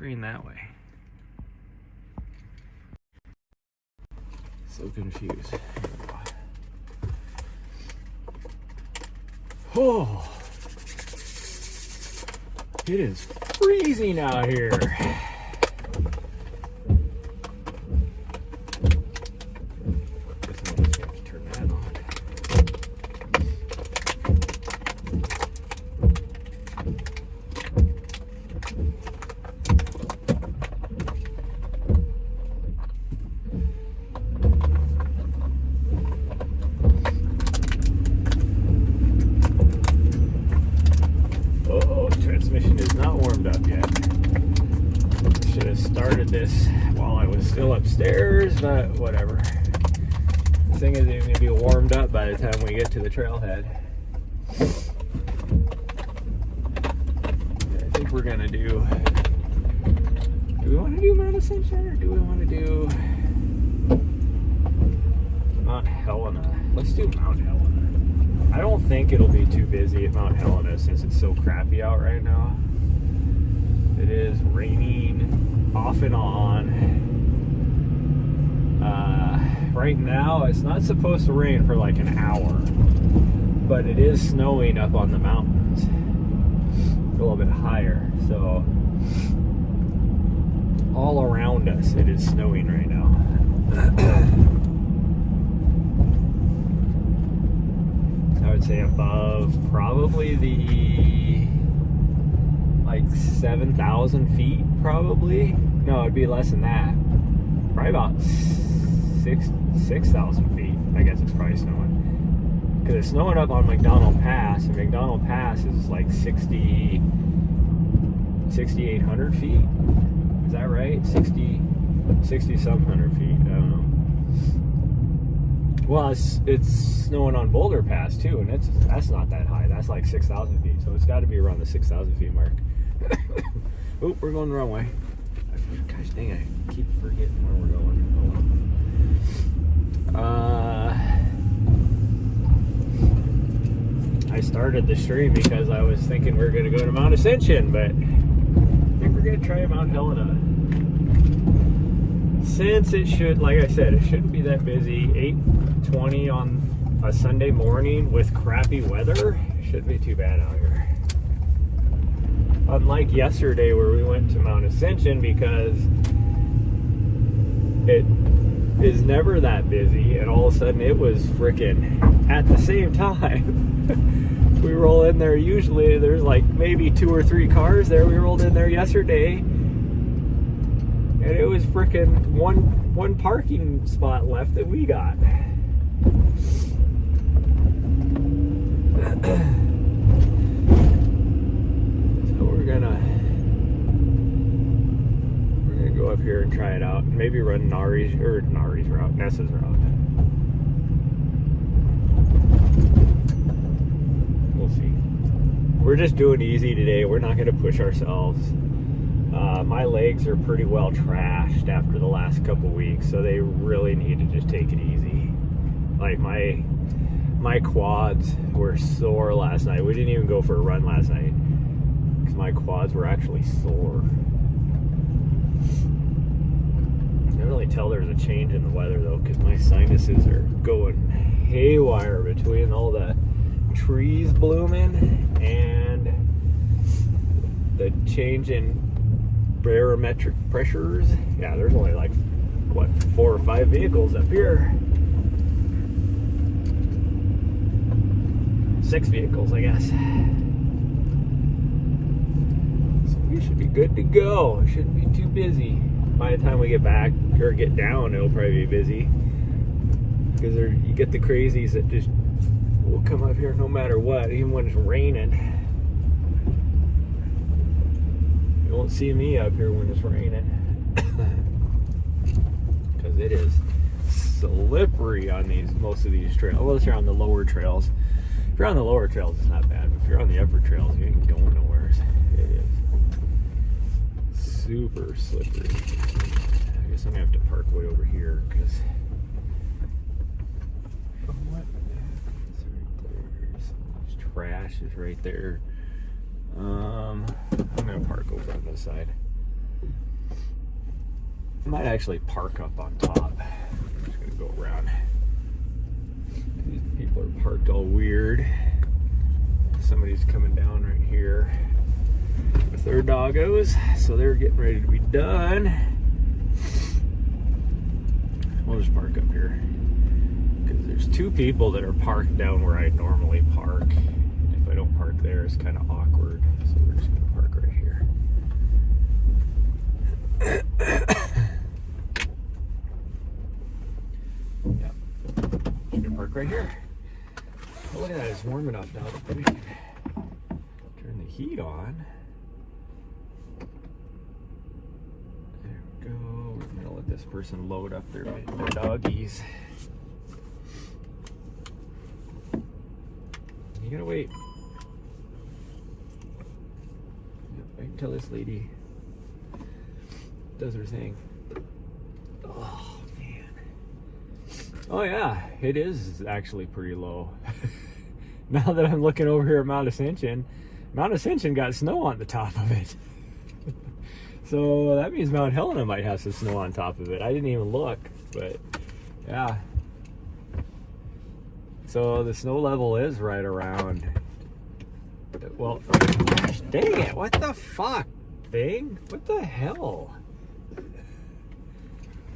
screen that way? So confused. Oh, it is freezing out here. Transmission is not warmed up yet. Should have started this while I was still upstairs, but whatever. The thing is, it's going to be warmed up by the time we get to the trailhead. I think we're going to do we want to do Mount Ascension or do we want to do Mount Helena? Let's do Mount Helena. I don't think it'll be too busy at Mount Helena since it's so crappy out right now. It is raining off and on. Right now, it's not supposed to rain for like an hour, but it is snowing up on the mountains a little bit higher. So all around us, it is snowing right now. I would say above probably the like 7,000 feet probably. No, it'd be less than that. Probably about 6,000 feet. I guess it's probably snowing. Because it's snowing up on McDonald Pass, and McDonald Pass is like 6,800 feet. Is that right? 60-some hundred feet. I don't know. Well, it's snowing on Boulder Pass too, and that's not that high. That's like 6,000 feet, so it's got to be around the 6,000 feet mark. Oop, we're going the wrong way. Gosh dang, I keep forgetting where we're going. I started the stream because I was thinking we were going to go to Mount Ascension, but I think we're going to try Mount Helena. Since it should, like I said, it shouldn't be that busy. 8:20 on a Sunday morning with crappy weather, it shouldn't be too bad out here. Unlike yesterday where we went to Mount Ascension, because it is never that busy, and all of a sudden it was freaking at the same time. We roll in there, usually there's like maybe 2 or 3 cars there. We rolled in there yesterday, and it was freaking one parking spot left that we got. So we're gonna go up here and try it out. Maybe run Nari's route, Nessa's route. We'll see. We're just doing easy today. We're not gonna push ourselves. My legs are pretty well trashed after the last couple weeks, so they really need to just take it easy. Like my quads were sore last night. We didn't even go for a run last night because my quads were actually sore. I can really tell there's a change in the weather though, because my sinuses are going haywire between all the trees blooming and the change in barometric pressures. Yeah, there's only like, what, 4 or 5 vehicles up here. 6 vehicles, I guess. So we should be good to go. It shouldn't be too busy. By the time we get back, or get down, it'll probably be busy. Because you get the crazies that just will come up here no matter what, even when it's raining. You won't see me up here when it's raining. Because it is slippery on most of these trails. Well, if you're on the lower trails. If you're on the lower trails, it's not bad. But if you're on the upper trails, you ain't going nowhere. It is super slippery. I guess I'm gonna have to park way over here because what the heck is right there? So much trash is right there. I'm gonna park over on this side. I might actually park up on top. I'm just gonna go around. These people are parked all weird. Somebody's coming down right here with their doggos, so they're getting ready to be done. We'll just park up here because there's two people that are parked down where I normally park. If I don't park there, it's kind of awkward, so we're just gonna park right here. Yep, just gonna park right here. Oh, look at that, it's warm enough now that we can turn the heat on. There we go. We're gonna let this person load up their doggies. You gotta wait. Yep, wait until this lady does her thing. Oh man. Oh yeah, it is actually pretty low. Now that I'm looking over here at Mount Ascension got snow on the top of it. So that means Mount Helena might have some snow on top of it. I didn't even look, but yeah. So the snow level is right around, well, gosh dang it, what the fuck, thing? What the hell?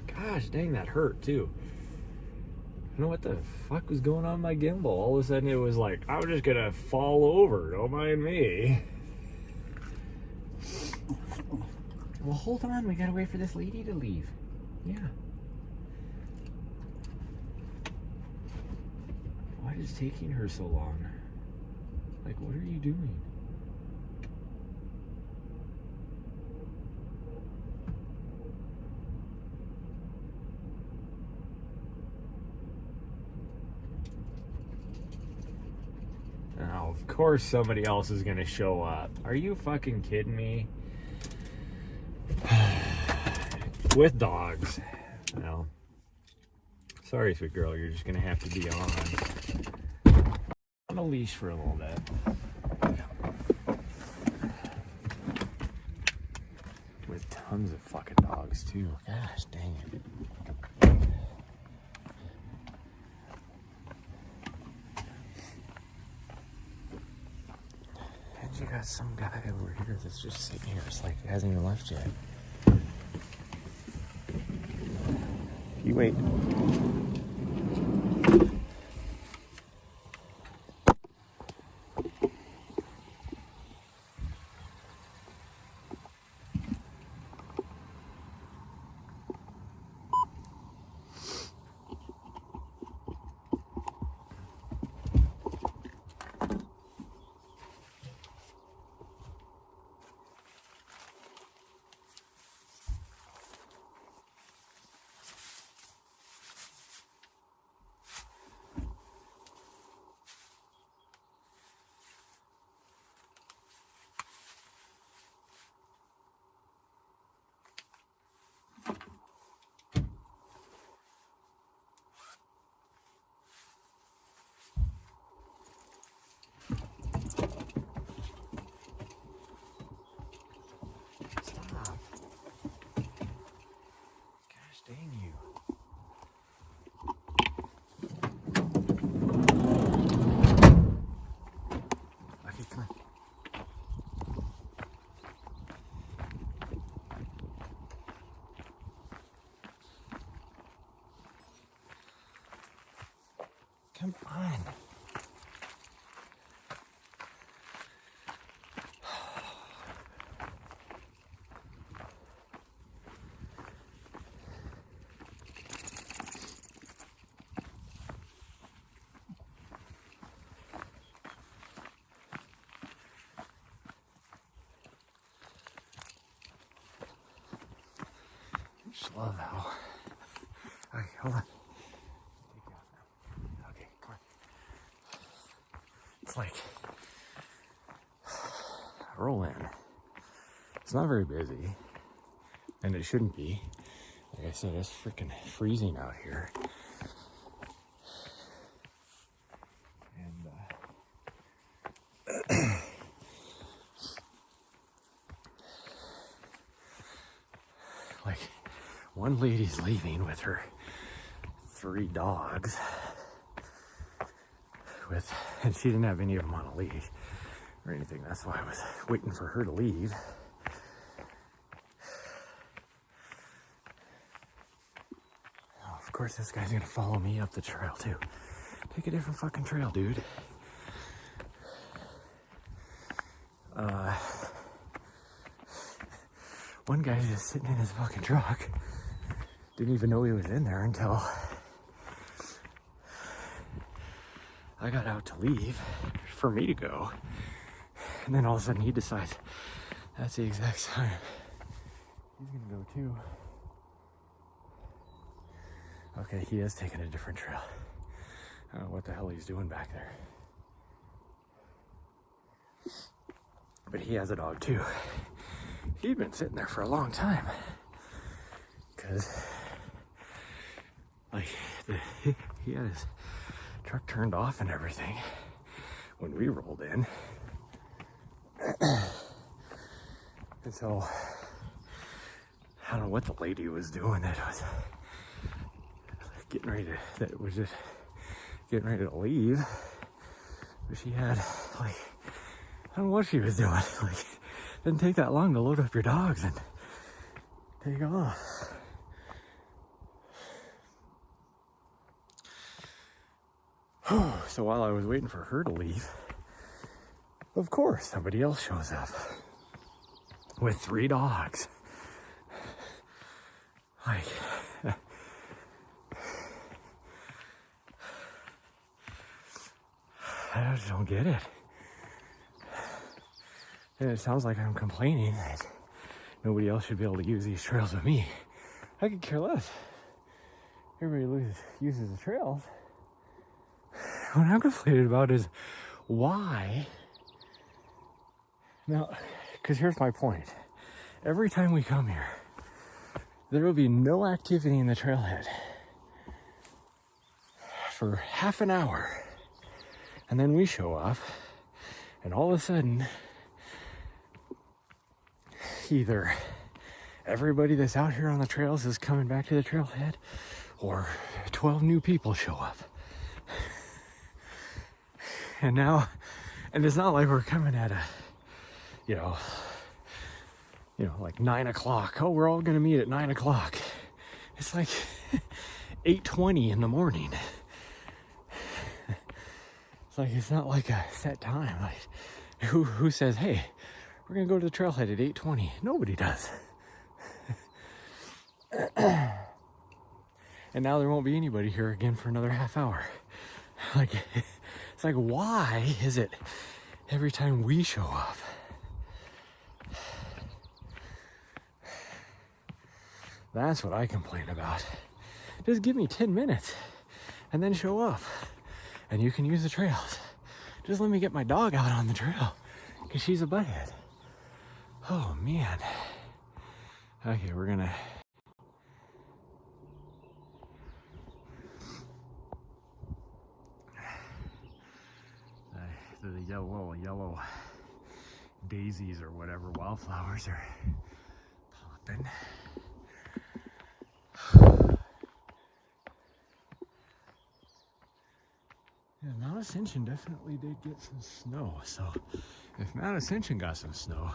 Gosh dang, that hurt too. I don't know what the fuck was going on with my gimbal. All of a sudden it was like, I was just gonna fall over, don't mind me. Well, hold on, we gotta wait for this lady to leave. Yeah. Why is it taking her so long? Like, what are you doing? Now, of course somebody else is gonna show up. Are you fucking kidding me? With dogs. Well, sorry, sweet girl, you're just gonna have to be on a leash for a little bit. With tons of fucking dogs too. Gosh dang it. And you got some guy over here that's just sitting here. It's like it hasn't even left yet. You wait. Dang you. Okay, come on. Come on. Just love how. Okay, hold on. Take you off now. Okay, come on. It's like roll in. It's not very busy, and it shouldn't be. Like I said, it's freaking freezing out here. And like one lady's leaving with her 3 dogs and she didn't have any of them on a leash or anything. That's why I was waiting for her to leave. Oh, of course, this guy's gonna follow me up the trail too. Take a different fucking trail, dude. One guy just sitting in his fucking truck. Didn't even know he was in there until I got out to leave for me to go. And then all of a sudden he decides that's the exact time he's gonna go too. Okay, he is taking a different trail. I don't know what the hell he's doing back there. But he has a dog too. He'd been sitting there for a long time. Because, like, he had his truck turned off and everything when we rolled in. And so, I don't know what the lady was doing that was getting ready to leave. But she had, like, I don't know what she was doing. Like, didn't take that long to load up your dogs and take off. So while I was waiting for her to leave, of course, somebody else shows up with 3 dogs. Like, I just don't get it. And it sounds like I'm complaining that nobody else should be able to use these trails with me. I could care less. Everybody uses the trails. What I'm complaining about is why. Now, because here's my point. Every time we come here, there will be no activity in the trailhead for half an hour. And then we show up, and all of a sudden, either everybody that's out here on the trails is coming back to the trailhead, or 12 new people show up. And it's not like we're coming at a, like 9 o'clock. Oh, we're all gonna meet at 9 o'clock. It's like 8:20 in the morning. It's like, it's not like a set time. Like, who says, hey, we're gonna go to the trailhead at 8:20? Nobody does. And now there won't be anybody here again for another half hour. Like, it's like, why is it every time we show up? That's what I complain about. Just give me 10 minutes and then show up and you can use the trails. Just let me get my dog out on the trail because she's a butthead. Oh man. Okay, we're gonna the yellow daisies or whatever wildflowers are popping. Yeah, Mount Ascension definitely did get some snow. So if Mount Ascension got some snow,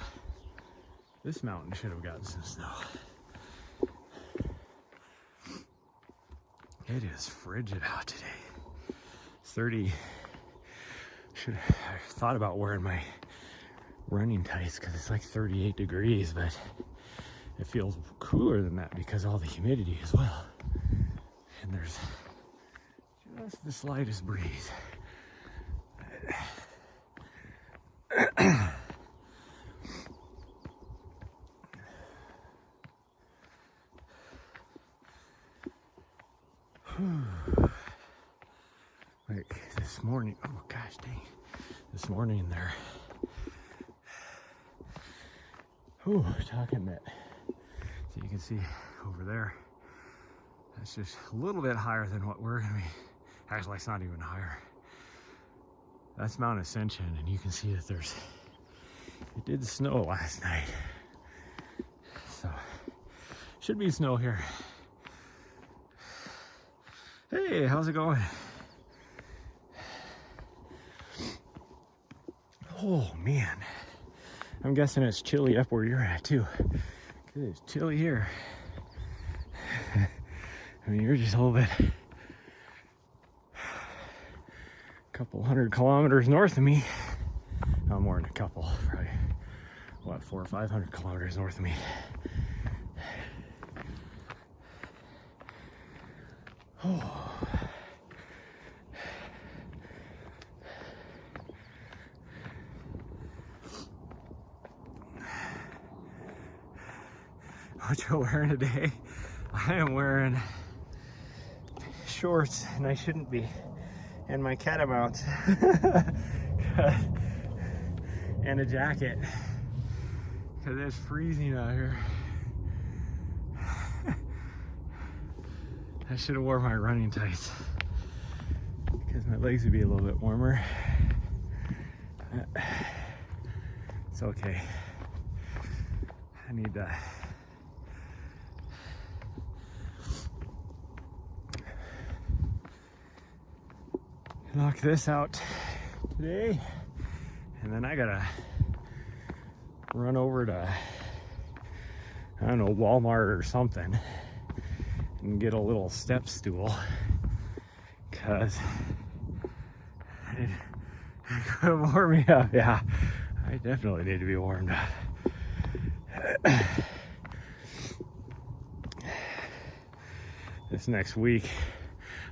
this mountain should have gotten some snow. It is frigid out today. It's 30. I thought about wearing my running tights because it's like 38 degrees, but it feels cooler than that because of all the humidity as well. And there's just the slightest breeze. Like this morning, oh gosh dang, this morning there, talking that, so you can see over there, that's just a little bit higher than what we're gonna be. Actually, it's not even higher. That's Mount Ascension, and you can see that it did snow last night. So, should be snow here Hey, how's it going? Oh man, I'm guessing it's chilly up where you're at too. It's chilly here. I mean, you're just a little bit, a couple 100 kilometers north of me. No, more than a couple, probably, what, 400 or 500 kilometers north of me. Oh. What you're wearing today? I am wearing shorts, and I shouldn't be, and my catamounts, and a jacket, because it's freezing out here. I should have worn my running tights, because my legs would be a little bit warmer. It's okay. I need to knock this out today, and then I gotta run over to, I don't know, Walmart or something and get a little step stool, because it could warm me up. Yeah, I definitely need to be warmed up. This next week,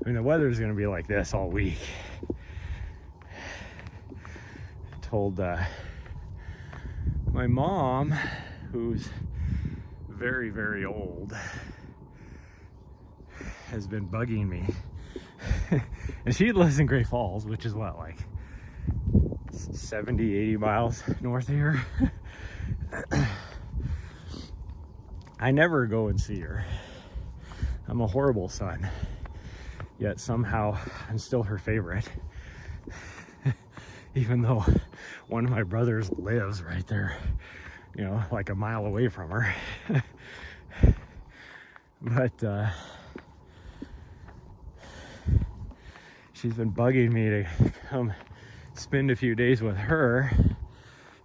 I mean, the weather's gonna be like this all week. I told my mom, who's very, very old, has been bugging me. And she lives in Great Falls, which is what, like 70, 80 miles north of here. I never go and see her. I'm a horrible son. Yet somehow I'm still her favorite. Even though one of my brothers lives right there, you know, like a mile away from her. But she's been bugging me to come spend a few days with her,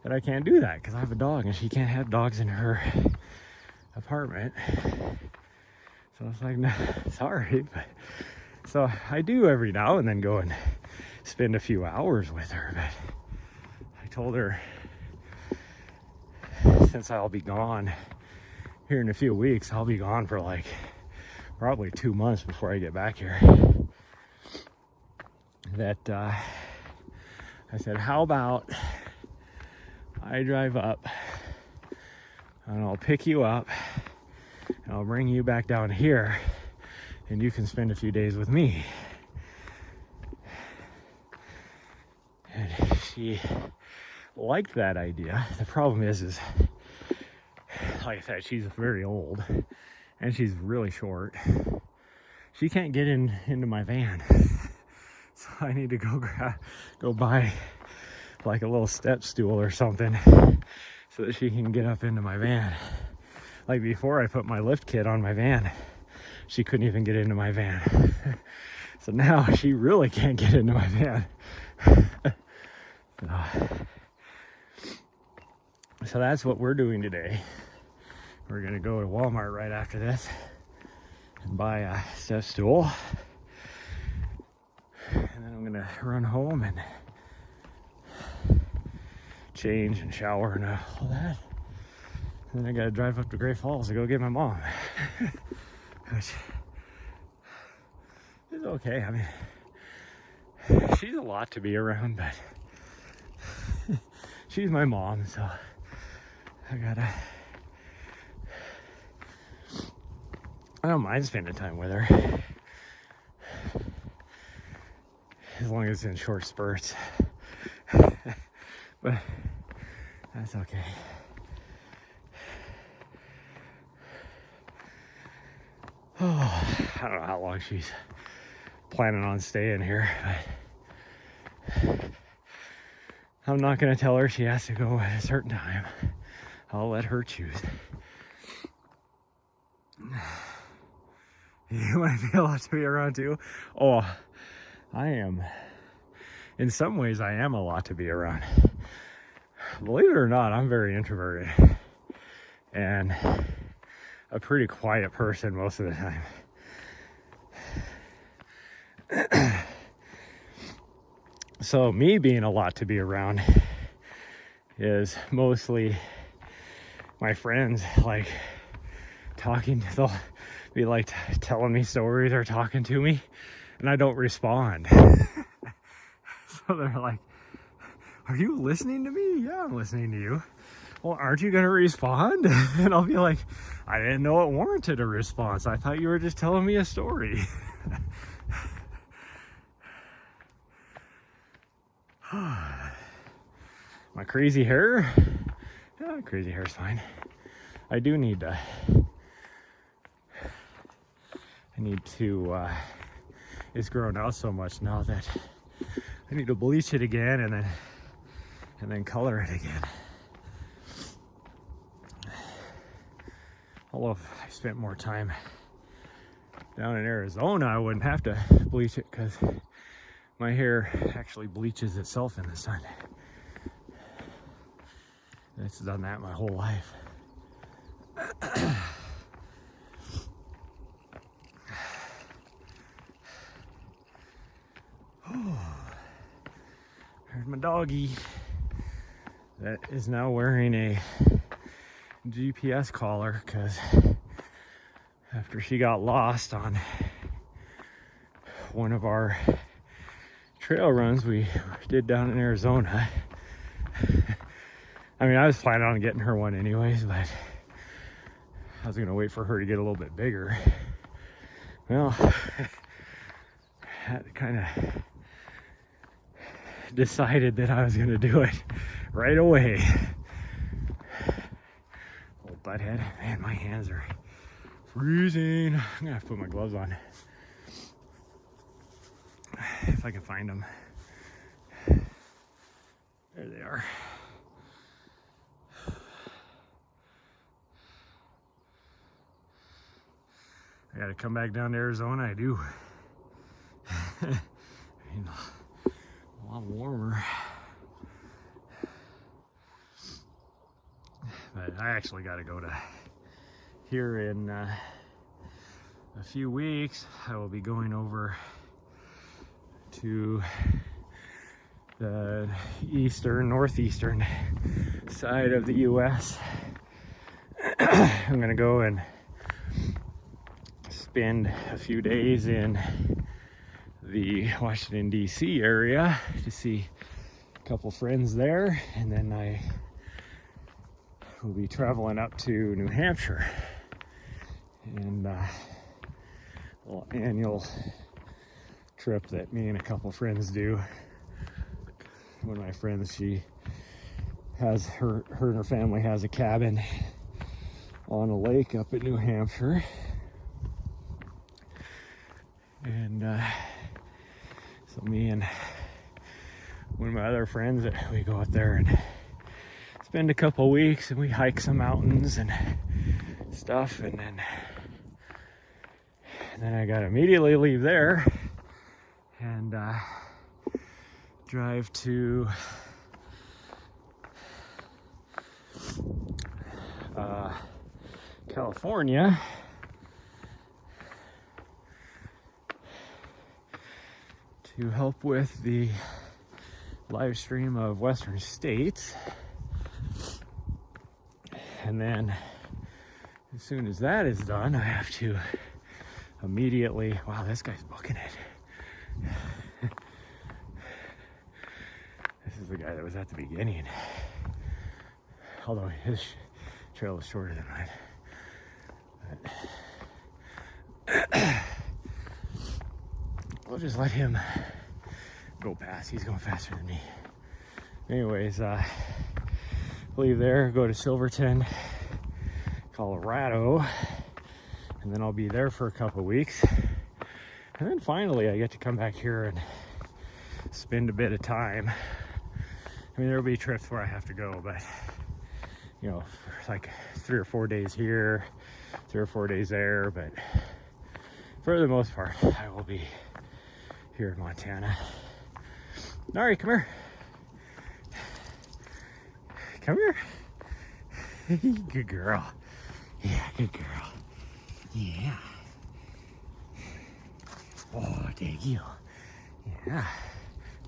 but I can't do that because I have a dog and she can't have dogs in her apartment. So it's like, no, sorry, but so I do every now and then go and spend a few hours with her, but I told her, since I'll be gone here in a few weeks, I'll be gone for like probably 2 months before I get back here, that I said, how about I drive up and I'll pick you up and I'll bring you back down here and you can spend a few days with me. And she liked that idea. The problem is like I said, she's very old and she's really short. She can't get into my van. So I need to go buy like a little step stool or something so that she can get up into my van. Like before I put my lift kit on my van, she couldn't even get into my van. So now she really can't get into my van. So that's what we're doing today. We're gonna go to Walmart right after this and buy a step stool. And then I'm gonna run home and change and shower and all that. And then I gotta drive up to Great Falls to go get my mom. Which is okay. I mean, she's a lot to be around, but she's my mom, so I don't mind spending time with her. As long as it's in short spurts. But that's okay. Oh, I don't know how long she's planning on staying here, but I'm not going to tell her she has to go at a certain time. I'll let her choose. You might be a lot to be around too. Oh, I am. In some ways, I am a lot to be around. Believe it or not, I'm very introverted and a pretty quiet person most of the time. So me being a lot to be around is mostly my friends, like talking. They'll be like telling me stories or talking to me, and I don't respond. So they're like, "Are you listening to me?" "Yeah, I'm listening to you." "Well, aren't you gonna respond?" And I'll be like, "I didn't know it warranted a response. I thought you were just telling me a story." My crazy hair? Yeah, crazy hair's fine. I do need to. It's grown out so much now that I need to bleach it again and then color it again. Although if I spent more time down in Arizona, I wouldn't have to bleach it because my hair actually bleaches itself in the sun. It's done that my whole life. There's my doggy that is now wearing a GPS collar because after she got lost on one of our trail runs we did down in Arizona. I mean, I was planning on getting her one anyways, but I was gonna wait for her to get a little bit bigger. Well, that kind of decided that I was gonna do it right away. Old butthead. Man, my hands are freezing. I'm gonna have to put my gloves on if I can find them. There they are. I gotta come back down to Arizona. I do. I mean, a lot warmer. But I actually gotta go to here in a few weeks. I will be going over to the northeastern side of the US. I'm gonna go and spend a few days in the Washington DC area to see a couple friends there, and then I will be traveling up to New Hampshire and a little annual trip that me and a couple friends do. One of my friends, she has her and her family has a cabin on a lake up in New Hampshire, and so me and one of my other friends, we go out there and spend a couple weeks, and we hike some mountains and stuff, and then I gotta immediately leave there and drive to California to help with the live stream of Western States. And then as soon as that is done, I have to immediately, wow, this guy's booking it. This is the guy that was at the beginning, although his trail is shorter than mine. But we'll just let him go past. He's going faster than me. Anyways, leave there, go to Silverton, Colorado, and then I'll be there for a couple weeks. And then finally I get to come back here and spend a bit of time. I mean, there'll be trips where I have to go, but you know, for like 3 or 4 days here, 3 or 4 days there. But for the most part, I will be here in Montana. Nari, come here. Come here. Good girl. Yeah, good girl. Yeah. Oh, thank you. Yeah.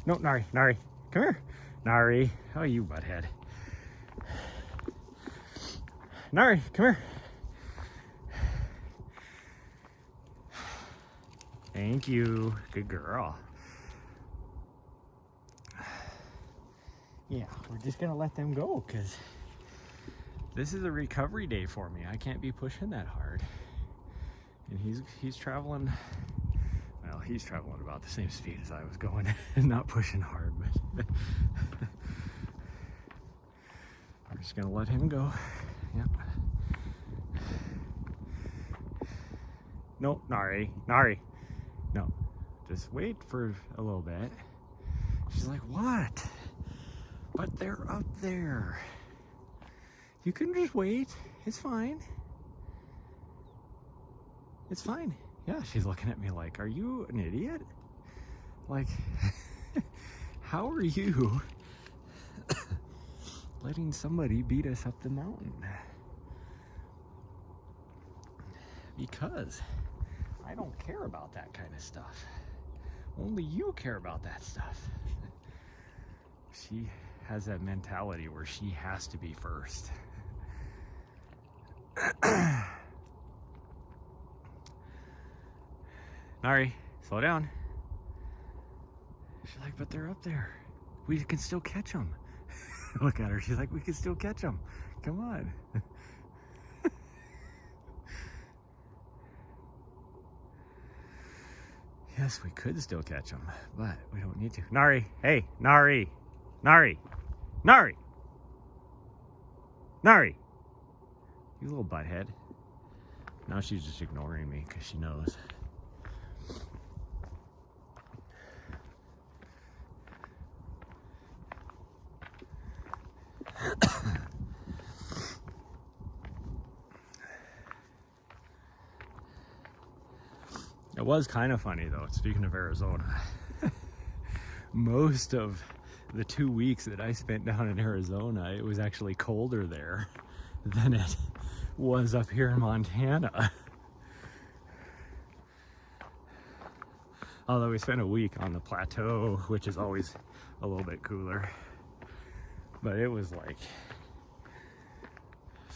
No, Nari, Nari, come here. Nari, oh, you butthead. Nari, come here. Thank you. Good girl. Yeah, we're just gonna let them go because this is a recovery day for me. I can't be pushing that hard. And he's traveling, well, he's traveling about the same speed as I was going, not pushing hard, but we're just gonna let him go. Yep. No, Nari, Nari. No, just wait for a little bit. She's like, what? But they're up there. You can just wait. It's fine. It's fine. Yeah, she's looking at me like, are you an idiot? Like, how are you letting somebody beat us up the mountain? Because I don't care about that kind of stuff. Only you care about that stuff. She has that mentality where she has to be first. Nari, slow down. She's like, but they're up there. We can still catch them. Look at her. She's like, we can still catch them. Come on. Yes, we could still catch them, but we don't need to. Nari, hey, Nari. Nari, Nari, Nari, you little butthead. Now she's just ignoring me because she knows. It was kind of funny though, speaking of Arizona. Most of the 2 weeks that I spent down in Arizona, it was actually colder there than it was up here in Montana. Although we spent a week on the plateau, which is always a little bit cooler. But it was like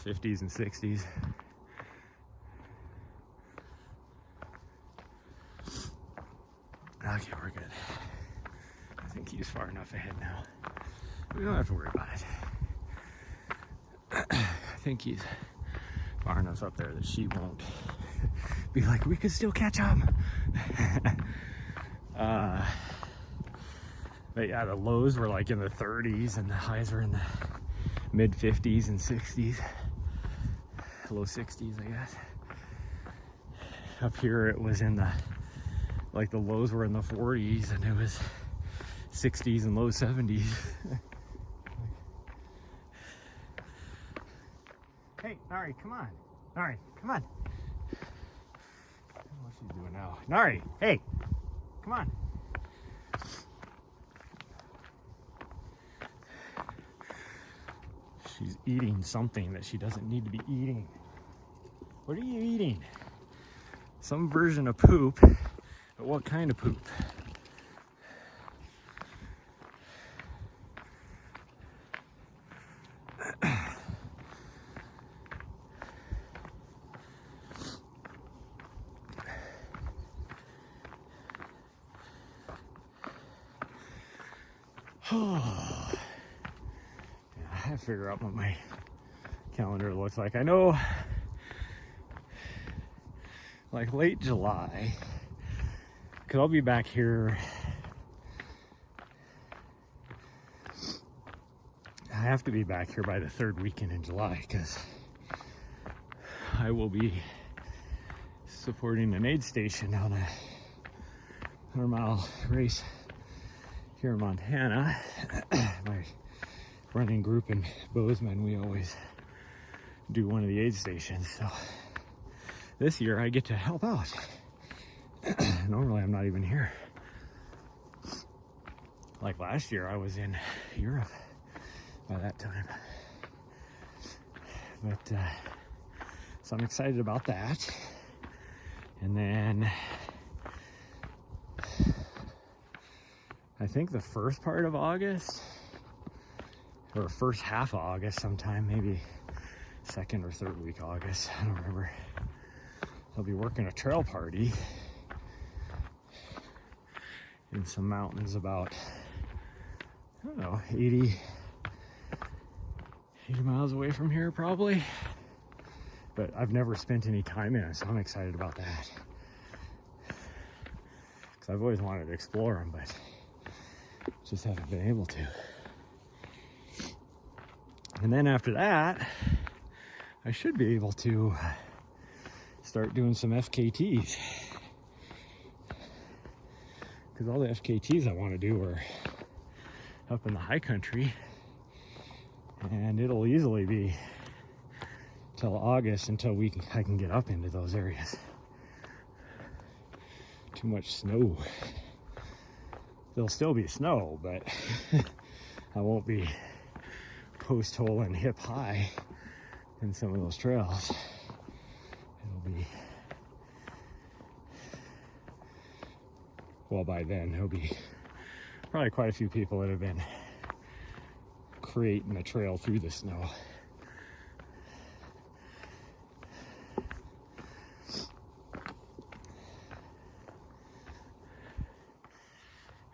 50s and 60s. Okay, we're good. I think he's far enough ahead now. We don't have to worry about it. I think he's far enough up there that she won't be like, we could still catch him. But yeah, the lows were like in the 30s and the highs were in the mid 50s and 60s. Low 60s, I guess. Up here it was in the, like the lows were in the 40s and it was 60s and low 70s. Hey, Nari, come on. Nari, come on. I don't know what she's doing now. Nari, hey, come on. She's eating something that she doesn't need to be eating. What are you eating? Some version of poop, but what kind of poop? Oh, yeah, I have to figure out what my calendar looks like. I know, like late July, because I'll be back here. I have to be back here by the third weekend in July because I will be supporting an aid station on a 100-mile race here in Montana. My running group in Bozeman, we always do one of the aid stations. So this year I get to help out Normally I'm not even here. Like last year I was in Europe by that time. But so I'm excited about that. And then I think the first part of August, or first half of August sometime, maybe second or third week August, I don't remember, I'll be working a trail party in some mountains about, I don't know, 80 miles away from here probably. But I've never spent any time in it, so I'm excited about that. Because I've always wanted to explore them, but just haven't been able to. And then after that, I should be able to start doing some FKTs. Because all the FKTs I want to do are up in the high country. And it'll easily be till August until I can get up into those areas. Too much snow. There'll still be snow, but I won't be post hole and hip high in some of those trails. It'll be, well, by then there'll be probably quite a few people that have been creating a trail through the snow.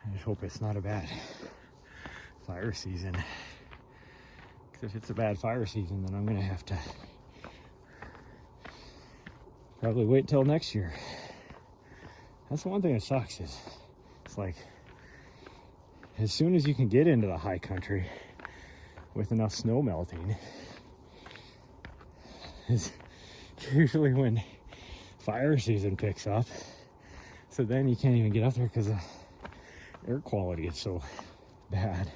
I just hope it's not a bad fire season. Because if it's a bad fire season, then I'm going to have to probably wait until next year. That's the one thing that sucks is it's like as soon as you can get into the high country with enough snow melting is usually when fire season picks up. So then you can't even get up there because the air quality is so bad.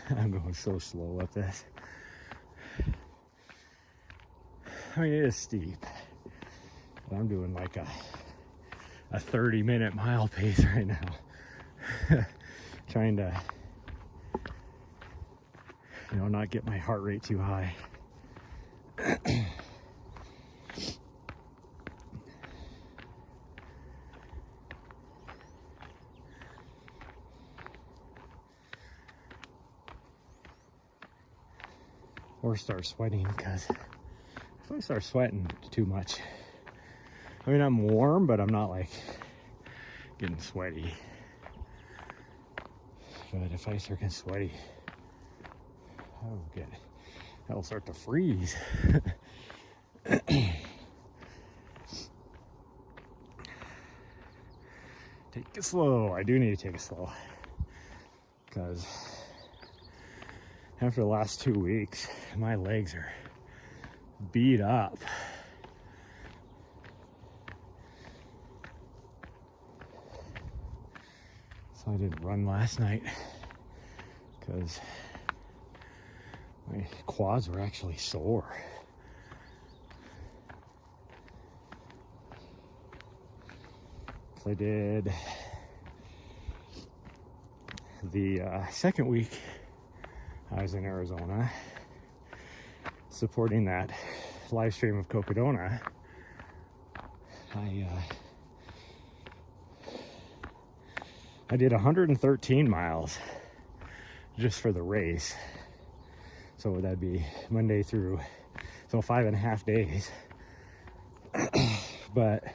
I'm going so slow up this. I mean, it is steep, but I'm doing like a 30-minute mile pace right now. Trying to, not get my heart rate too high. Or start sweating, because if I start sweating too much, I mean, I'm warm, but I'm not like getting sweaty. But if I start getting sweaty, that'll start to freeze. Take it slow. I do need to take it slow, because after the last 2 weeks, my legs are beat up. So I didn't run last night because my quads were actually sore. So I did the second week I was in Arizona supporting that live stream of Cocodona. I did 113 miles just for the race. So that'd be Monday through, so 5.5 days. But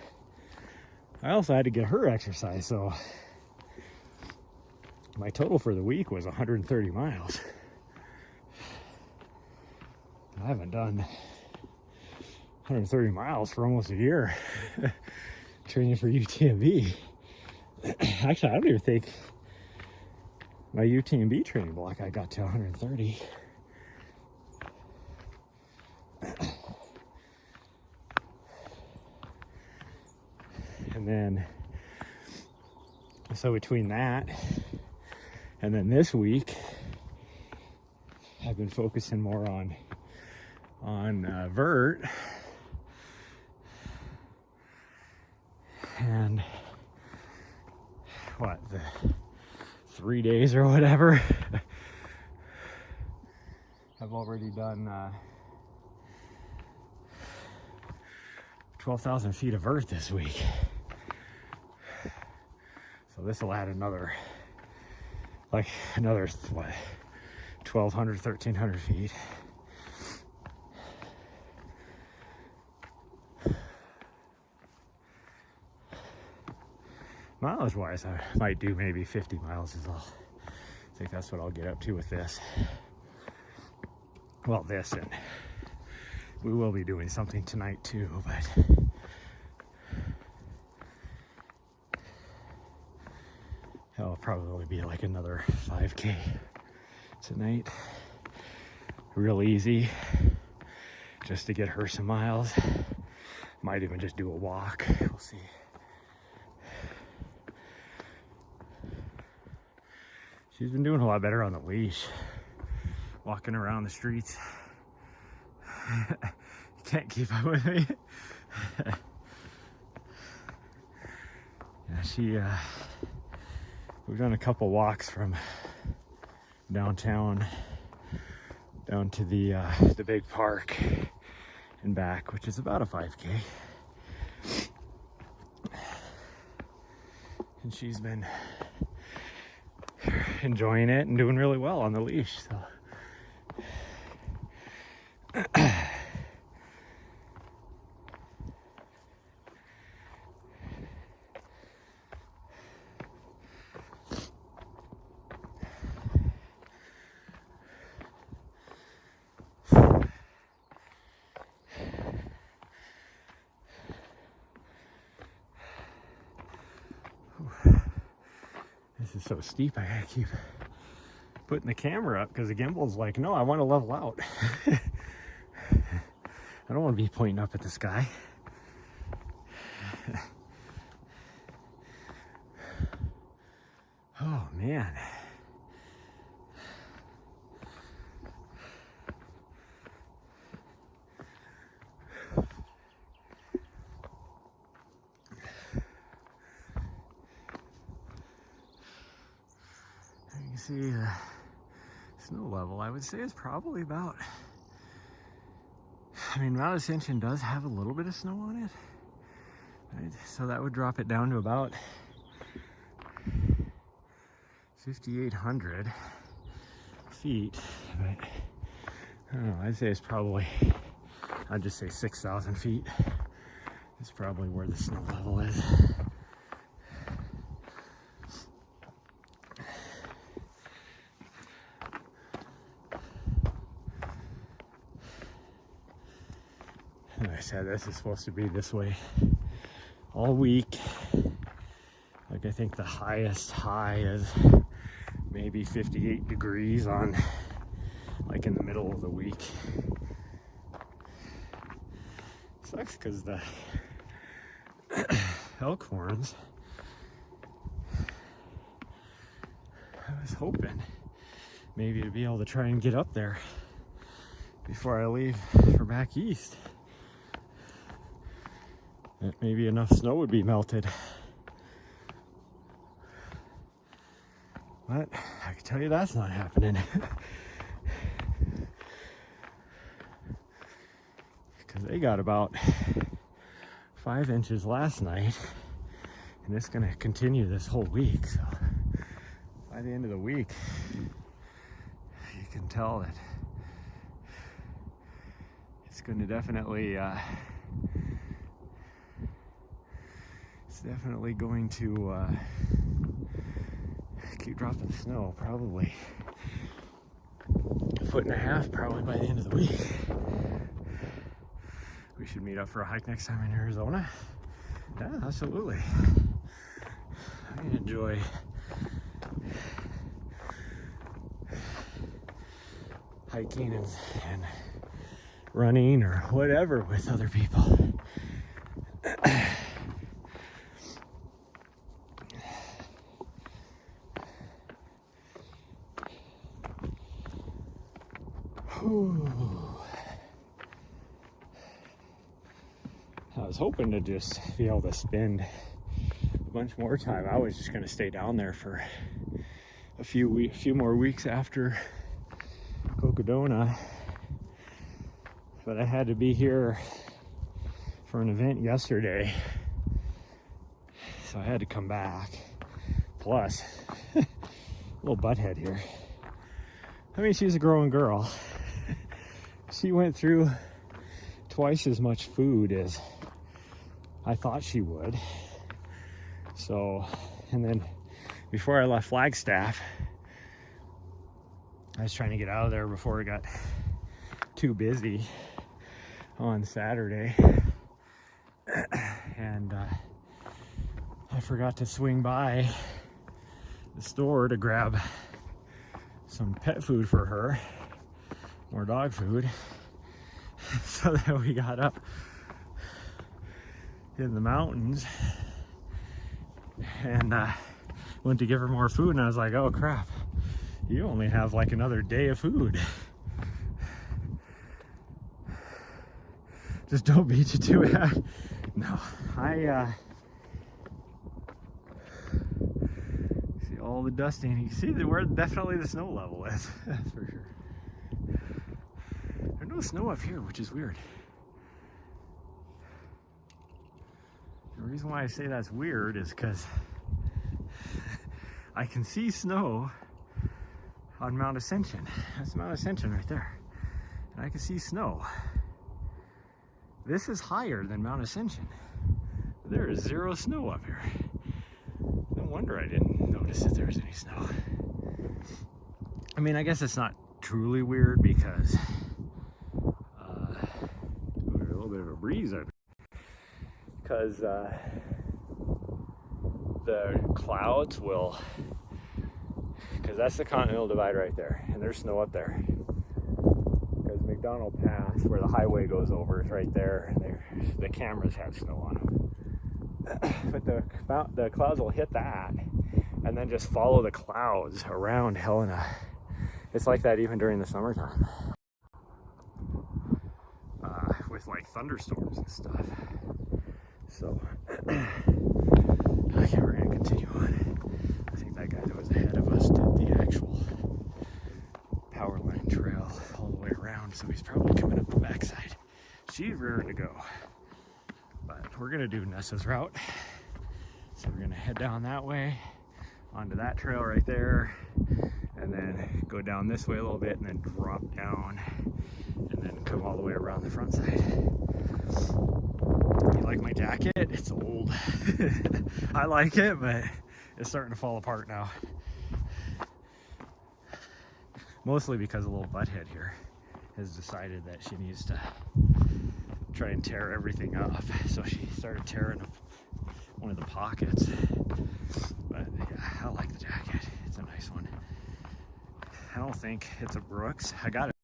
I also had to get her exercise, so my total for the week was 130 miles. I haven't done 130 miles for almost a year training for UTMB. Actually, I don't even think my UTMB training block I got to 130. And then, so between that and then this week, I've been focusing more on vert, and what, the 3 days or whatever, I've already done 12,000 feet of vert this week. So this will add another what, 1,200, 1,300 feet. Mileage wise, I might do maybe 50 miles is all. I think that's what I'll get up to with this. Well, this, and we will be doing something tonight too, but it'll probably be like another 5K tonight. Real easy, just to get her some miles. Might even just do a walk, we'll see. She's been doing a lot better on the leash, walking around the streets. You can't keep up with me. Yeah, we've done a couple walks from downtown down to the big park and back, which is about a 5K. And she's been enjoying it and doing really well on the leash, so this is so steep. I gotta keep putting the camera up because the gimbal's like, no, I want to level out. I don't want to be pointing up at the sky. Oh man. You can see the snow level, I would say, is probably about, I mean, Mount Ascension does have a little bit of snow on it, right? So that would drop it down to about 5,800 feet, but I don't know, I'd say it's probably, I'd just say 6,000 feet is probably where the snow level is. Like I said, this is supposed to be this way all week. Like, I think the highest high is maybe 58 degrees on, like, in the middle of the week. Sucks because the elk horns, I was hoping maybe to be able to try and get up there before I leave for back east. That maybe enough snow would be melted. But I can tell you that's not happening. Because they got about 5 inches last night, and it's going to continue this whole week. So by the end of the week, you can tell that it's going to definitely definitely going to keep dropping snow, probably 1.5 feet probably by the end of the week. We should meet up for a hike next time in Arizona. Yeah, absolutely. I enjoy hiking and running or whatever with other people. I was hoping to just be able to spend a bunch more time. I was just going to stay down there for a few more weeks after Cocodona, but I had to be here for an event yesterday, so I had to come back. Plus, little butthead here. I mean, she's a growing girl. She went through twice as much food as I thought she would. So, and then before I left Flagstaff, I was trying to get out of there before it got too busy on Saturday. And I forgot to swing by the store to grab some pet food for her, more dog food. So that we got up in the mountains and went to give her more food, and I was like, oh crap, you only have like another day of food. Just don't beat you to it. No, I see all the dusting. You can see that where definitely the snow level is. That's for sure. There's no snow up here, which is weird. The reason why I say that's weird is because I can see snow on Mount Ascension. That's Mount Ascension right there. And I can see snow. This is higher than Mount Ascension. There is zero snow up here. No wonder I didn't notice that there was any snow. I mean, I guess it's not truly weird because there's a little bit of a breeze up here. Because the clouds will, because that's the Continental Divide right there, and there's snow up there. Because McDonald Pass, where the highway goes over, is right there, and the cameras have snow on them. But the clouds will hit that, and then just follow the clouds around Helena. It's like that even during the summertime, with like thunderstorms and stuff. So, okay, we're gonna continue on. I think that guy that was ahead of us did the actual power line trail all the way around, so he's probably coming up the backside. She's rearing to go, but we're gonna do Nessa's route. So we're gonna head down that way onto that trail right there, and then go down this way a little bit, and then drop down, and then come all the way around the front side. You like my jacket? It's old. I like it, but it's starting to fall apart now. Mostly because a little butthead here has decided that she needs to try and tear everything up. So she started tearing up one of the pockets. But yeah, I like the jacket. It's a nice one. I don't think it's a Brooks. I got it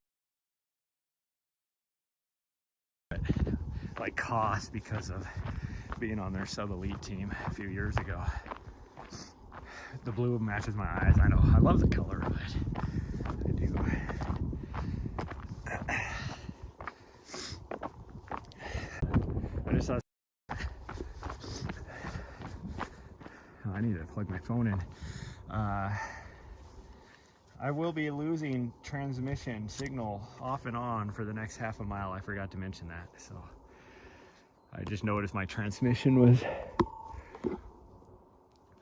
like cost because of being on their sub-elite team a few years ago. The blue matches my eyes. I know I love the color, but I do. I just saw. I need to plug my phone in. I will be losing transmission signal off and on for the next half a mile. I forgot to mention that. So I just noticed my transmission was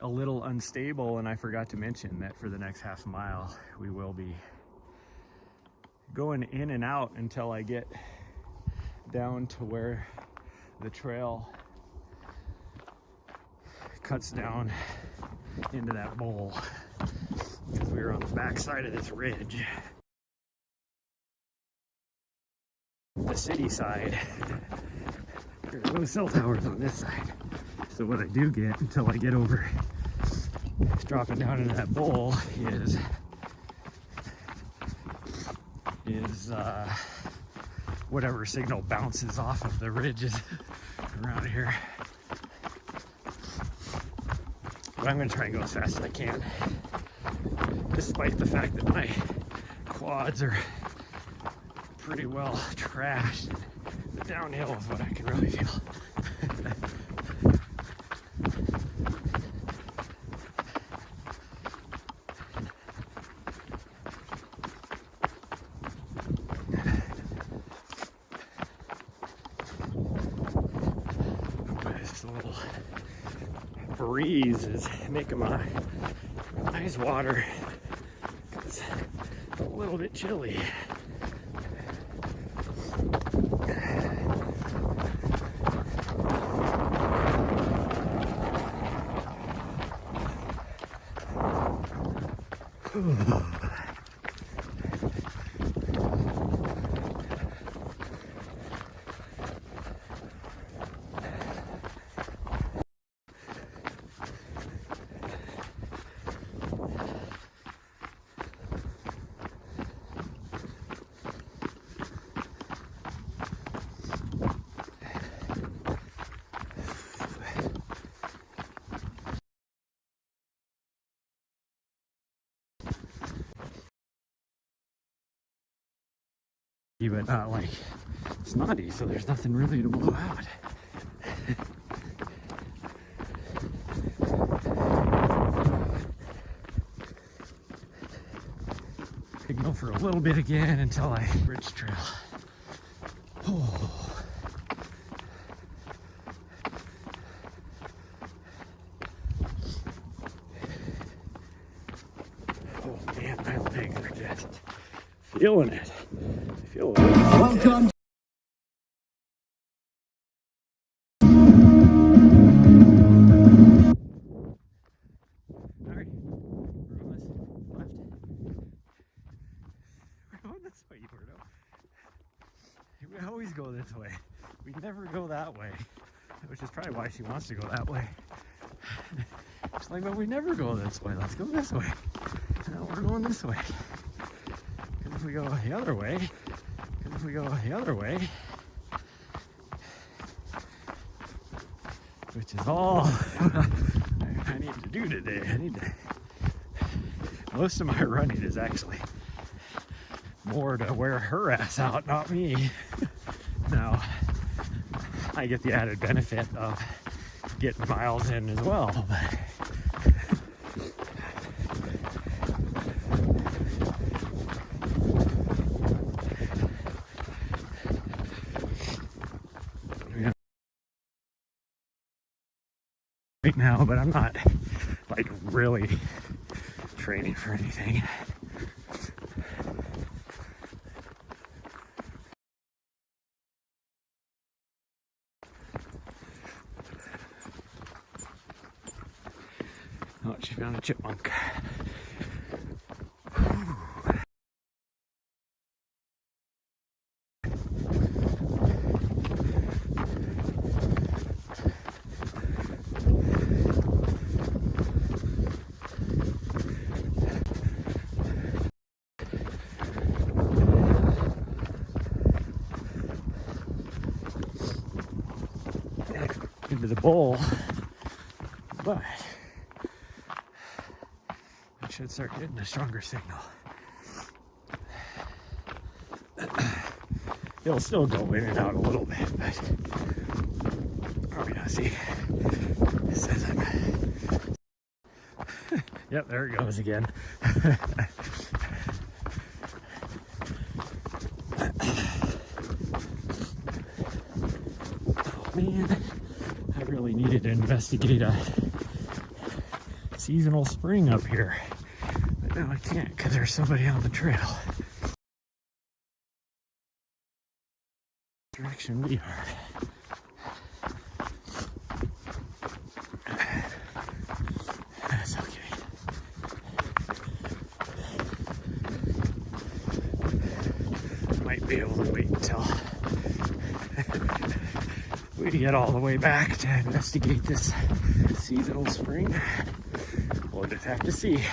a little unstable, and I forgot to mention that for the next half a mile we will be going in and out until I get down to where the trail cuts down into that bowl because we were on the back side of this ridge. The city side, there are no cell towers on this side. So what I do get until I get over dropping down into that bowl is whatever signal bounces off of the ridges around here. But I'm going to try and go as fast as I can, despite the fact that my quads are pretty well trashed. The downhill is what I can really feel. This little breeze is making my eyes water. It's a little bit chilly. But not like snotty, so there's nothing really to blow out. Signal for a little bit again until I bridge trail. Oh. Oh man, my legs are just feeling it. Welcome. Alright, we're on this left. We're going this way, Gordo. We always go this way. We never go that way, which is probably why she wants to go that way. She's like, but we never go this way. Let's go this way. No, we're going this way. Because if we go the other way, which is all I need to do today. Most of my running is actually more to wear her ass out, not me. Now, I get the added benefit of getting miles in as well, but right now, but I'm not like really training for anything. Oh, she found a chipmunk. Into the bowl, but I should start getting a stronger signal. It'll still go in and out a little bit, but oh yeah, see, it says I'm yep, there it goes again. Oh man, I really needed to investigate a seasonal spring up here, but now I can't because there's somebody on the trail. Direction we are. be able to wait until we get all the way back to investigate this seasonal spring. We'll just have to see.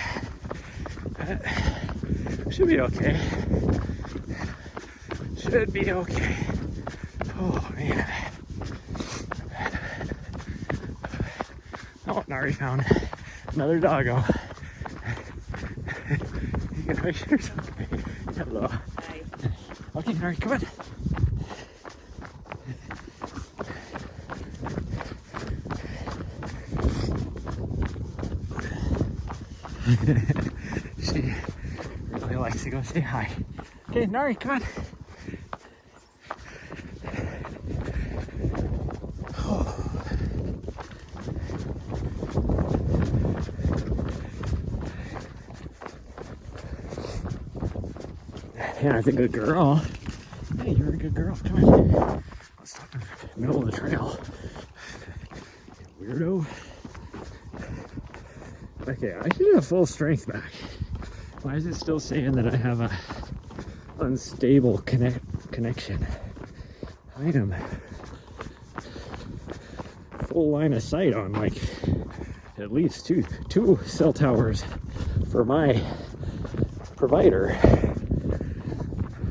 But should be okay. Should be okay. Oh man. Oh, Nari found another doggo. You can make sure it's okay. Hello. Hi. Okay, Nari, come on. She really likes to go say hi. Okay, Nari, come on. Yeah, that's a good girl. Hey, you're a good girl. Come on. Let's stop in the middle of the trail. Weirdo. Okay, I should have full strength back. Why is it still saying that I have a unstable connection? I am full line of sight on like at least two cell towers for my provider.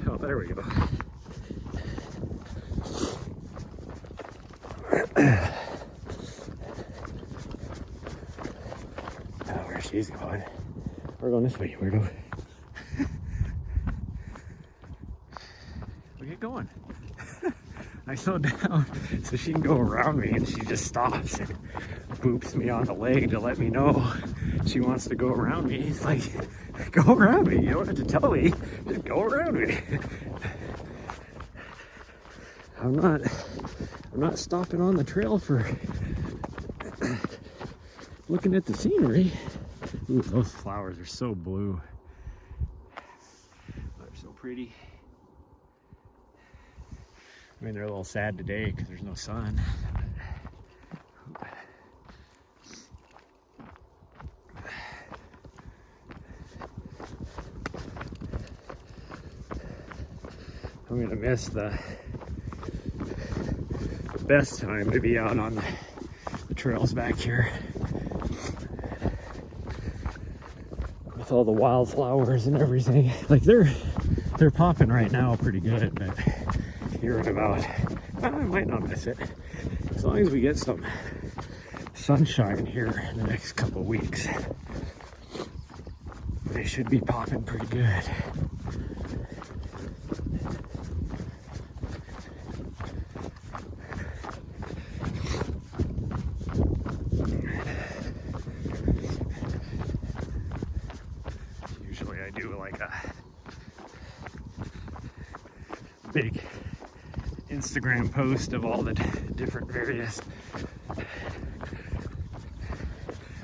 Oh, there we go. Where she's going. We're going this way. We're going. We get going. I slow down so she can go around me, and she just stops and boops me on the leg to let me know she wants to go around me. It's like, go around me. You don't have to tell me. Just go around me. I'm not stopping on the trail for looking at the scenery. Ooh, those flowers are so blue. They're so pretty. I mean, they're a little sad today because there's no sun. I'm gonna miss the best time to be out on the trails back here with all the wildflowers and everything. Like they're popping right now pretty good, but here in about, I might not miss it as long as we get some sunshine here in the next couple of weeks. They should be popping pretty good. Usually I do like a big Instagram post of all the different various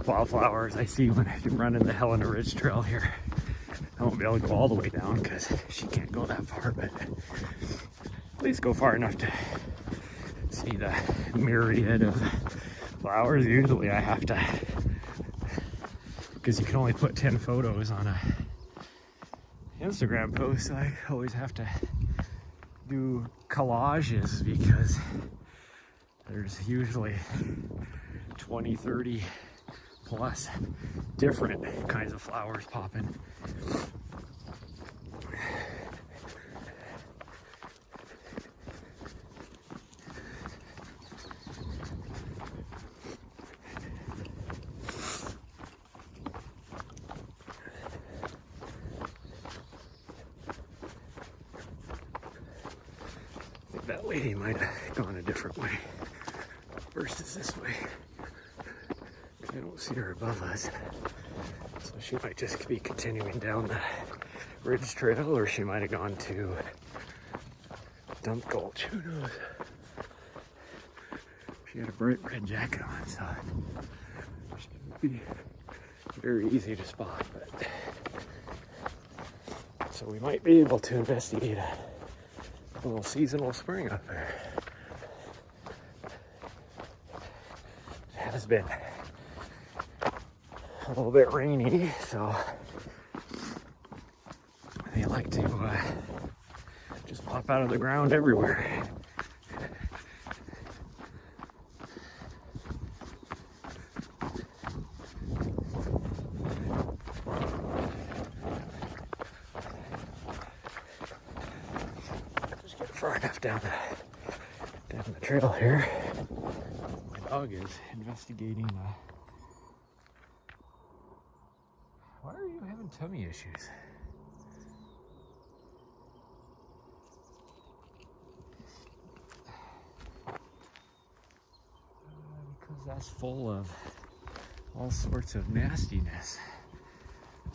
wildflowers I see when I'm running the Helena Ridge Trail here. I won't be able to go all the way down because she can't go that far, but at least go far enough to see the myriad of flowers. Usually I have to, because you can only put 10 photos on a Instagram post, so I always have to do collages because there's usually 20, 30 plus different kinds of flowers popping. That lady might have gone a different way versus this way. I don't see her above us. So she might just be continuing down the ridge trail, or she might have gone to Dump Gulch. Who knows? She had a bright red jacket on, so she would be very easy to spot. But so we might be able to investigate a little seasonal spring up there. It has been a little bit rainy, so they like to just pop out of the ground everywhere. Just get far enough down the trail here. My dog is investigating. Why are you having tummy issues? Because that's full of all sorts of nastiness.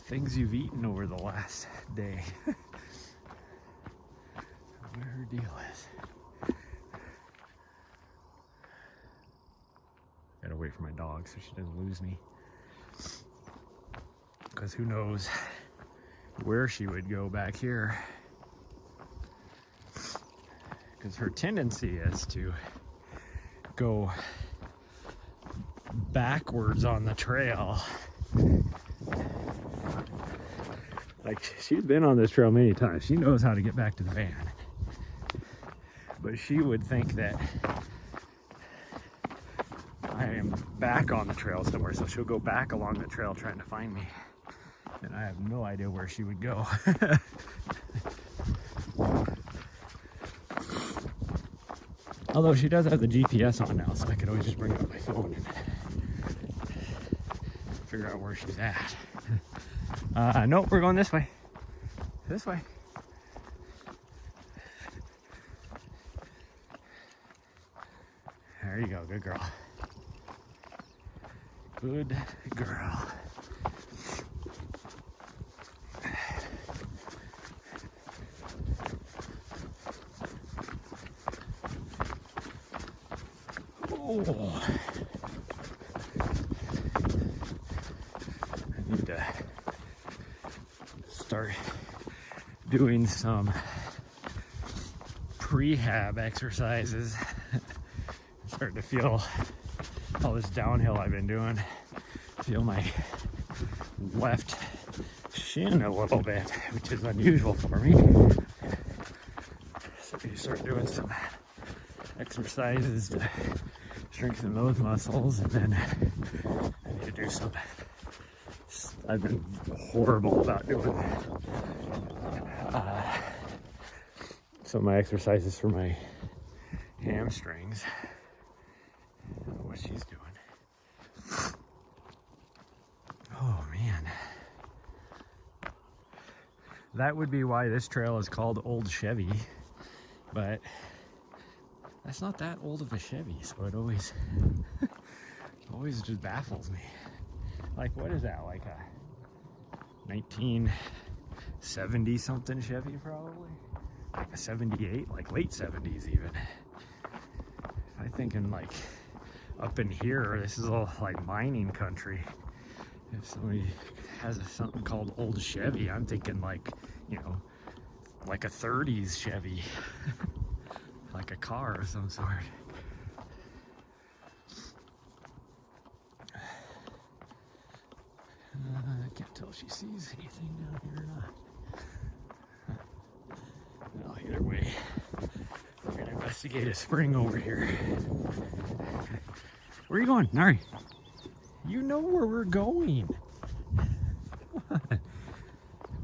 Things you've eaten over the last day. What her deal is. Gotta wait for my dog so she doesn't lose me. Because who knows where she would go back here. Because her tendency is to go backwards on the trail. Like, she's been on this trail many times. She knows how to get back to the van. But she would think that I am back on the trail somewhere, so she'll go back along the trail trying to find me. And I have no idea where she would go. Although she does have the GPS on now, so I could always just bring it on my phone and figure out where she's at. Nope, we're going this way. This way. There you go, good girl. Good girl. Oh. I need to start doing some prehab exercises. Starting to feel all this downhill I've been doing. Feel my left shin a little bit, which is unusual for me. So you start doing some exercises to strengthen those muscles, and then I need to do some. I've been horrible about doing some of my exercises for my hamstrings. I don't know what she's doing. Oh man. That would be why this trail is called Old Chevy, but that's not that old of a Chevy, so it always always just baffles me. Like, what is that, like a 1970 something Chevy probably? Like a 78, like late 70s even. If I think in like up in here, this is all like mining country. If somebody has something called Old Chevy, I'm thinking like, you know, like a 30s Chevy. Like a car of some sort. I can't tell if she sees anything down here or not. Well, either way, we're gonna investigate a spring over here. Where are you going, Nari? You know where we're going. Why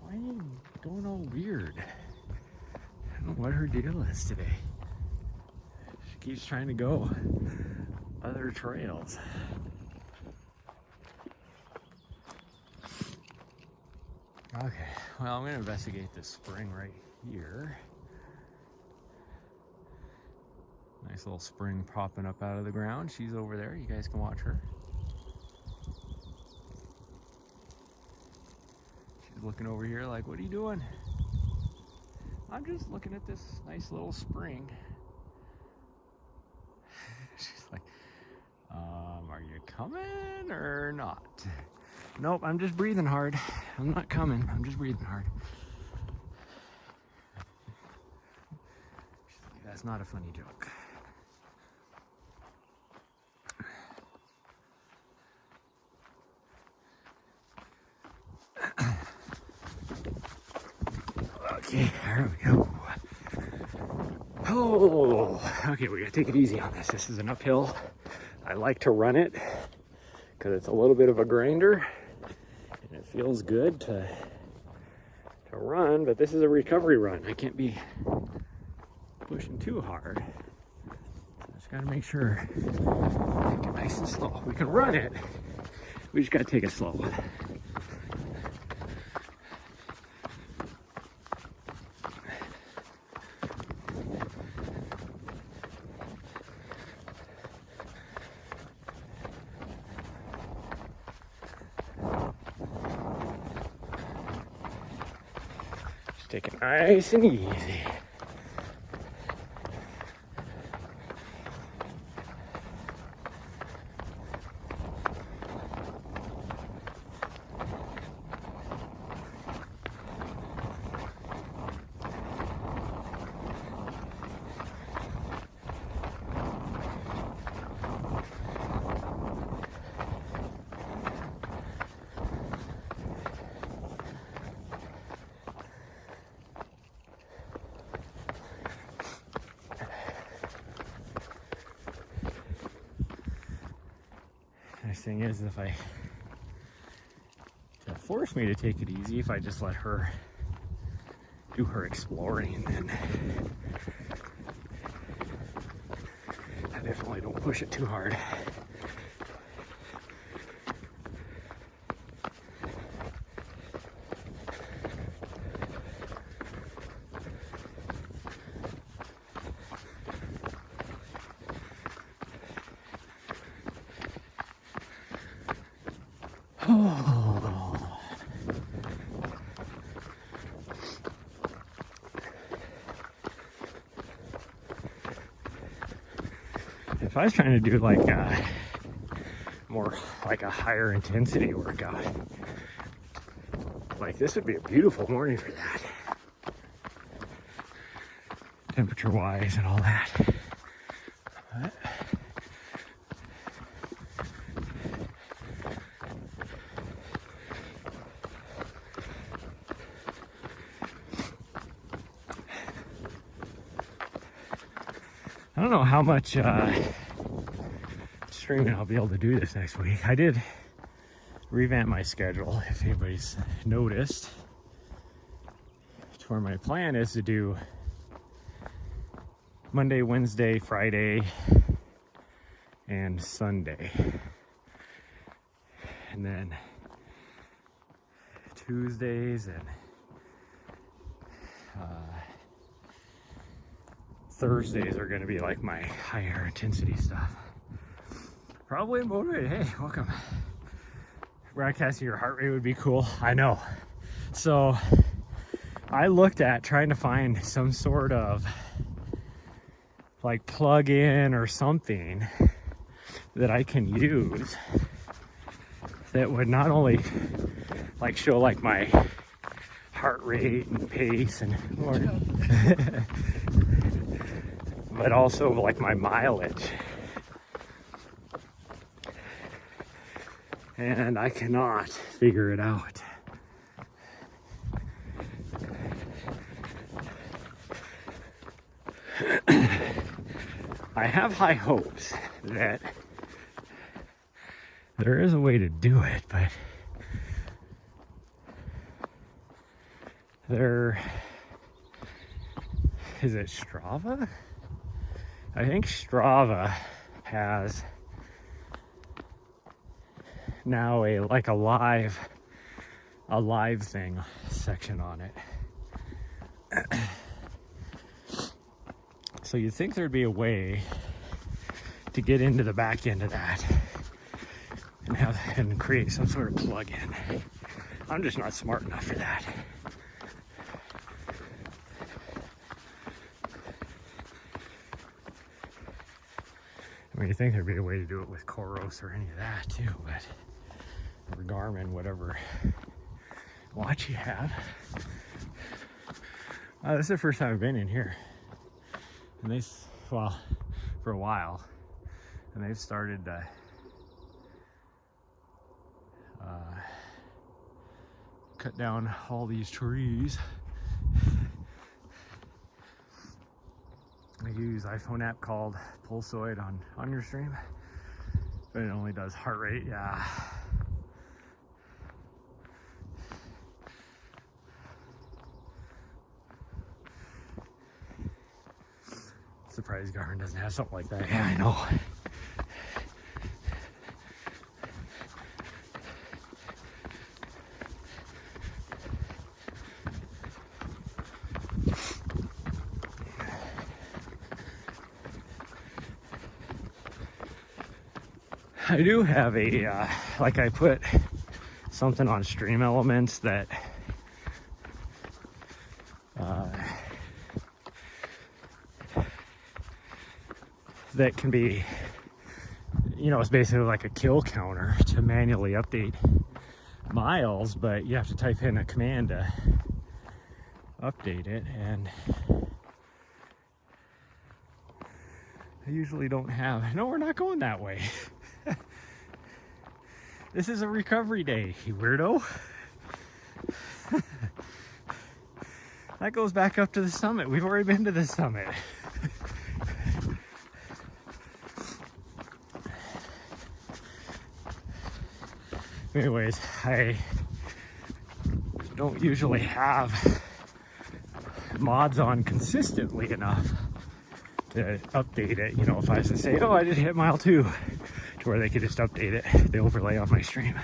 are you going all weird? I don't know what her deal is today. She keeps trying to go other trails. Okay, well, I'm going to investigate this spring right here. Nice little spring popping up out of the ground. She's over there. You guys can watch her. She's looking over here like, what are you doing? I'm just looking at this nice little spring. She's like, are you coming or not? Nope, I'm just breathing hard. I'm not coming, I'm just breathing hard. She's like, that's not a funny joke. Okay, there we go. Oh, okay, we gotta take it easy on this. This is an uphill. I like to run it because it's a little bit of a grinder and it feels good to run, but this is a recovery run. I can't be pushing too hard. Just gotta make sure, take it nice and slow. We can run it, we just gotta take it slow. Take it nice and easy. Nice thing is, if I force me to take it easy, if I just let her do her exploring, then I definitely don't push it too hard. If I was trying to do like a more like a higher intensity workout, like this would be a beautiful morning for that, temperature wise and all that. But I don't know how much streaming I'll be able to do this next week. I did revamp my schedule, if anybody's noticed, to where my plan is to do Monday, Wednesday, Friday, and Sunday. And then Tuesdays and Thursdays are going to be like my higher intensity stuff. Probably motivated. Hey, welcome. Broadcasting your heart rate would be cool. I know. So I looked at trying to find some sort of like plug-in or something that I can use that would not only like show like my heart rate and pace and more, but also like my mileage. And I cannot figure it out. I have high hopes that there is a way to do it, but is it Strava? I think Strava has now a live thing section on it. So you'd think there'd be a way to get into the back end of that and create some sort of plug-in. I'm just not smart enough for that. I mean, you think there'd be a way to do it with Coros or any of that too, but or Garmin, whatever watch you have. This is the first time I've been in here, and for a while, and they've started to cut down all these trees. use iPhone app called Pulsoid on your stream, but it only does heart rate. Yeah. Surprised Garmin doesn't have something like that. Yeah, I know. I do have a, like I put something on Stream Elements that that can be, you know, it's basically like a kill counter to manually update miles, but you have to type in a command to update it, and I usually don't have. No, we're not going that way. This is a recovery day, you weirdo. That goes back up to the summit. We've already been to the summit. Anyways, I don't usually have mods on consistently enough to update it. You know, if I was to say, oh, I just hit mile 2, to where they could just update it, the overlay on my stream.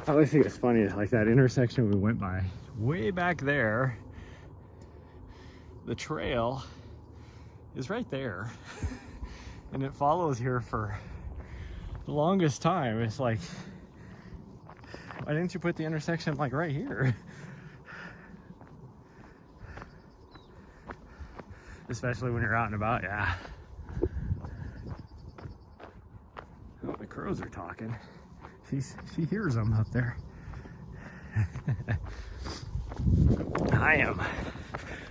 I always think it's funny, like that intersection we went by, way back there, the trail is right there, and it follows here for the longest time. It's like, why didn't you put the intersection like right here? Especially when you're out and about, yeah. Oh, the crows are talking. She hears them up there. I am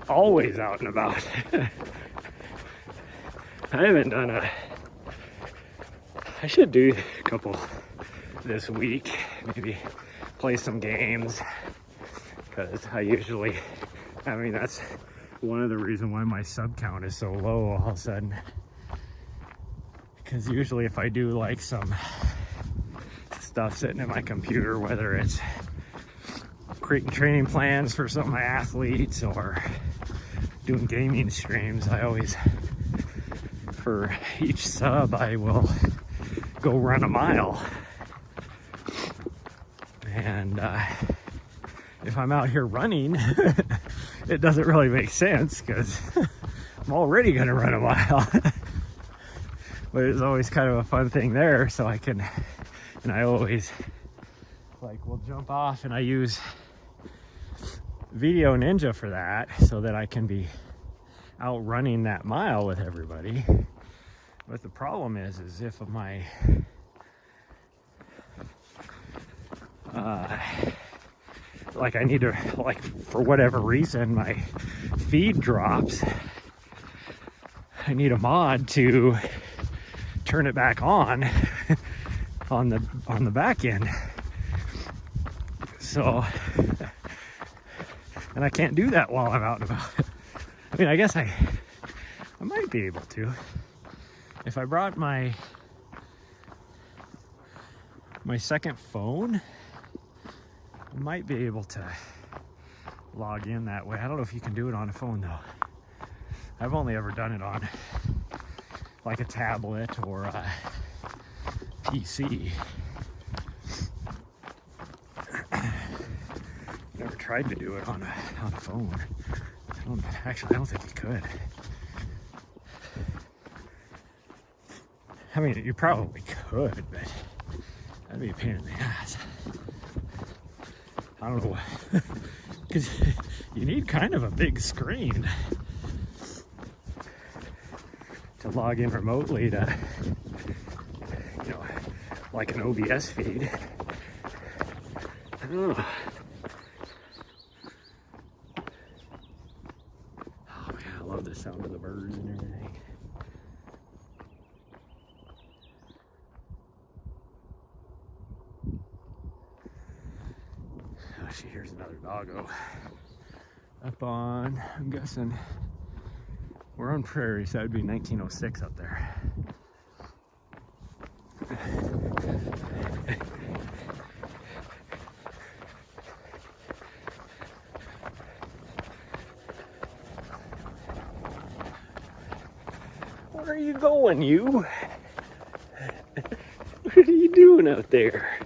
always out and about. I haven't done I should do a couple this week, maybe play some games, because I usually, I mean, that's one of the reasons why my sub count is so low all of a sudden, because usually if I do like some stuff sitting at my computer, whether it's creating training plans for some of my athletes or doing gaming streams, I always, for each sub, I will go run a mile. And if I'm out here running, it doesn't really make sense because I'm already gonna run a mile. But it's always kind of a fun thing there, so I can, and I always like will jump off, and I use Video Ninja for that so that I can be out running that mile with everybody. But the problem is if my like I need to, like, for whatever reason my feed drops, I need a mod to turn it back on on the back end. So, and I can't do that while I'm out and about. I mean, I guess I might be able to if I brought my second phone. I might be able to log in that way. I don't know if you can do it on a phone though. I've only ever done it on like a tablet or a PC. Never tried to do it on a phone. I don't think you could. I mean, you probably could, but that'd be a pain in the ass. I don't know, because you need kind of a big screen. log in remotely to, you know, like an OBS feed. I don't know. Oh man, I love the sound of the birds and everything. Oh, she hears another doggo up on, I'm guessing, we're on prairie, so that would be 1906 up there. Where are you going, you? What are you doing out there?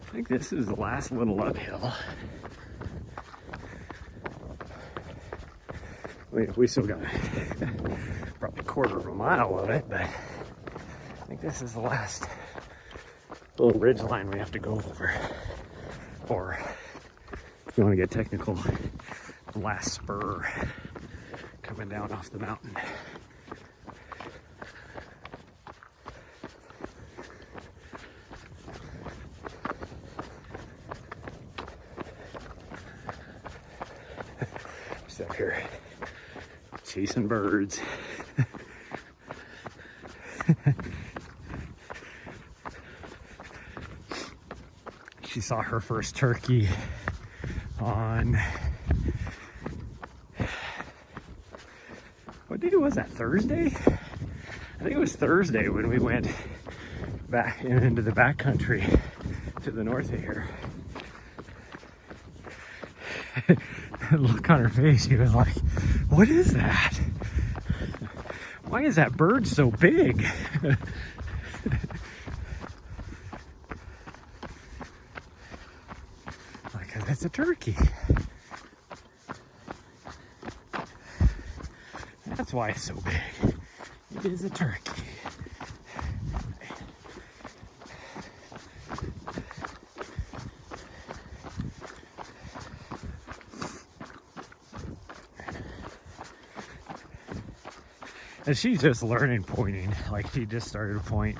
I think this is the last little uphill. We still got probably a quarter of a mile of it, but I think this is the last little ridge line we have to go over. Or, if you want to get technical, the last spur coming down off the mountain. Just up here chasing birds. She saw her first turkey on, what day was that, Thursday? I think it was Thursday when we went back into the backcountry to the north of here. Look on her face, she was like, what is that? Why is that bird so big? Like, that's a turkey. That's why it's so big. It is a turkey. And she's just learning pointing. Like, she just started to point